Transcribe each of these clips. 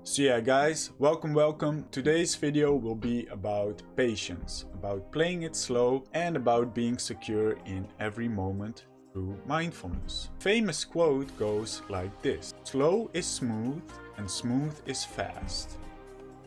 So yeah guys, welcome. Today's video will be about patience, about playing it slow and about being secure in every moment through mindfulness. Famous quote goes like this: slow is smooth and smooth is fast.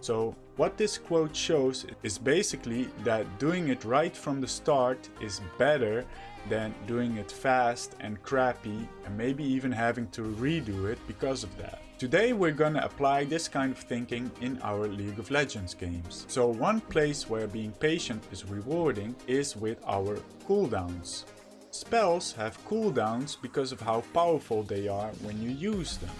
So what this quote shows is basically that doing it right from the start is better than doing it fast and crappy and maybe even having to redo it because of that. Today we're gonna apply this kind of thinking in our League of Legends games. So one place where being patient is rewarding is with our cooldowns. Spells have cooldowns because of how powerful they are when you use them.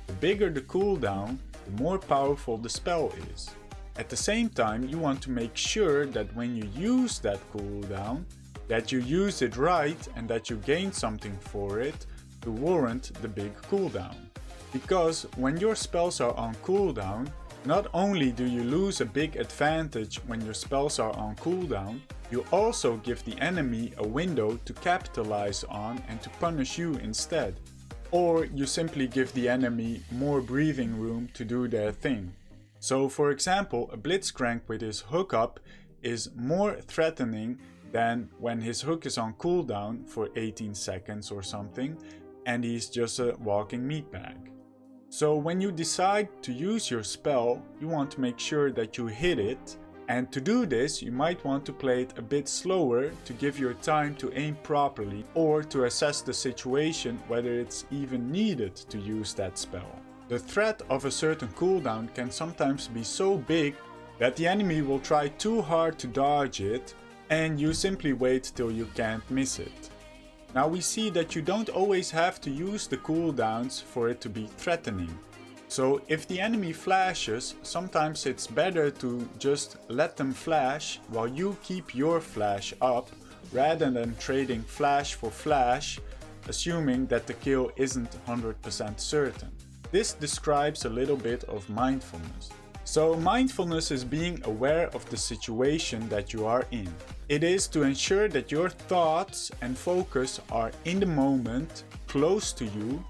The bigger the cooldown, the more powerful the spell is. At the same time, you want to make sure that when you use that cooldown, that you use it right and that you gain something for it to warrant the big cooldown. Because when your spells are on cooldown, not only do you lose a big advantage when your spells are on cooldown, you also give the enemy a window to capitalize on and to punish you instead. Or you simply give the enemy more breathing room to do their thing. So for example, a Blitzcrank with his hook up is more threatening than when his hook is on cooldown for 18 seconds or something and he's just a walking meat bag. So when you decide to use your spell, you want to make sure that you hit it, and to do this you might want to play it a bit slower to give your time to aim properly or to assess the situation whether it's even needed to use that spell. The threat of a certain cooldown can sometimes be so big that the enemy will try too hard to dodge it and you simply wait till you can't miss it. Now we see that you don't always have to use the cooldowns for it to be threatening. So if the enemy flashes, sometimes it's better to just let them flash while you keep your flash up rather than trading flash for flash, assuming that the kill isn't 100% certain. This describes a little bit of mindfulness. So mindfulness is being aware of the situation that you are in. It is to ensure that your thoughts and focus are in the moment, close to you,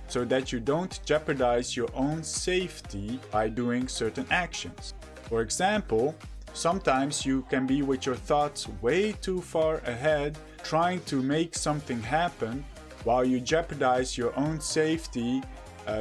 so that you don't jeopardize your own safety by doing certain actions. For example, sometimes you can be with your thoughts way too far ahead, trying to make something happen while you jeopardize your own safety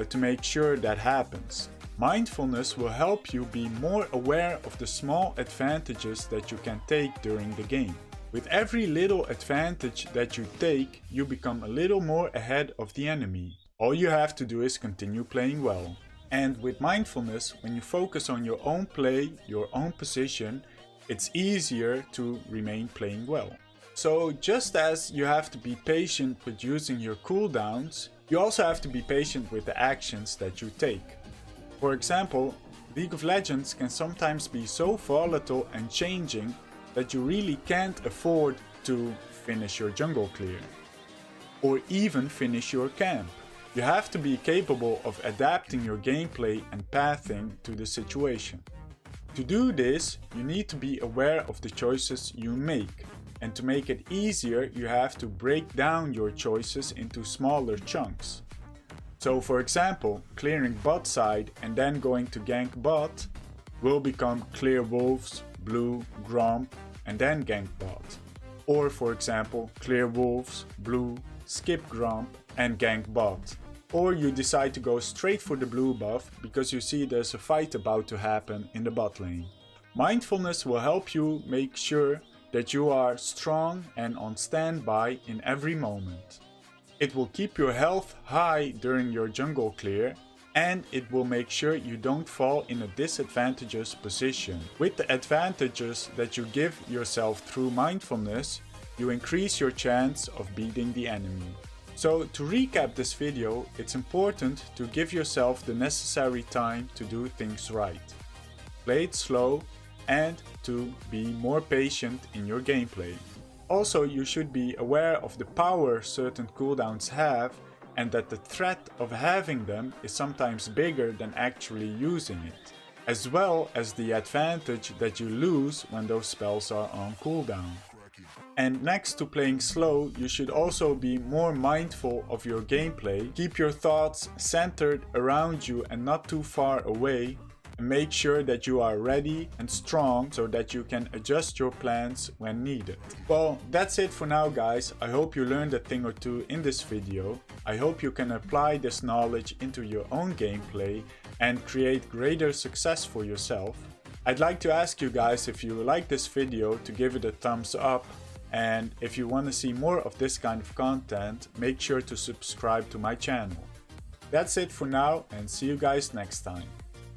to make sure that happens. Mindfulness will help you be more aware of the small advantages that you can take during the game. With every little advantage that you take, you become a little more ahead of the enemy. All you have to do is continue playing well. And with mindfulness, when you focus on your own play, your own position, it's easier to remain playing well. So just as you have to be patient with using your cooldowns, you also have to be patient with the actions that you take. For example, League of Legends can sometimes be so volatile and changing that you really can't afford to finish your jungle clear or even finish your camp. You have to be capable of adapting your gameplay and pathing to the situation. To do this, you need to be aware of the choices you make, and to make it easier you have to break down your choices into smaller chunks. So for example, clearing bot side and then going to gank bot will become clear wolves, blue, gromp and then gank bot. Or for example, clear wolves, blue, skip gromp and gank bot. Or you decide to go straight for the blue buff because you see there's a fight about to happen in the bot lane. Mindfulness will help you make sure that you are strong and on standby in every moment. It will keep your health high during your jungle clear, and it will make sure you don't fall in a disadvantageous position. With the advantages that you give yourself through mindfulness, you increase your chance of beating the enemy. So to recap this video, it's important to give yourself the necessary time to do things right. Play it slow and to be more patient in your gameplay. Also, you should be aware of the power certain cooldowns have and that the threat of having them is sometimes bigger than actually using it, as well as the advantage that you lose when those spells are on cooldown. And next to playing slow, you should also be more mindful of your gameplay. Keep your thoughts centered around you and not too far away. And make sure that you are ready and strong so that you can adjust your plans when needed. Well, that's it for now, guys. I hope you learned a thing or two in this video. I hope you can apply this knowledge into your own gameplay and create greater success for yourself. I'd like to ask you guys, if you like this video, to give it a thumbs up. And if you want to see more of this kind of content, make sure to subscribe to my channel. That's it for now, and see you guys next time.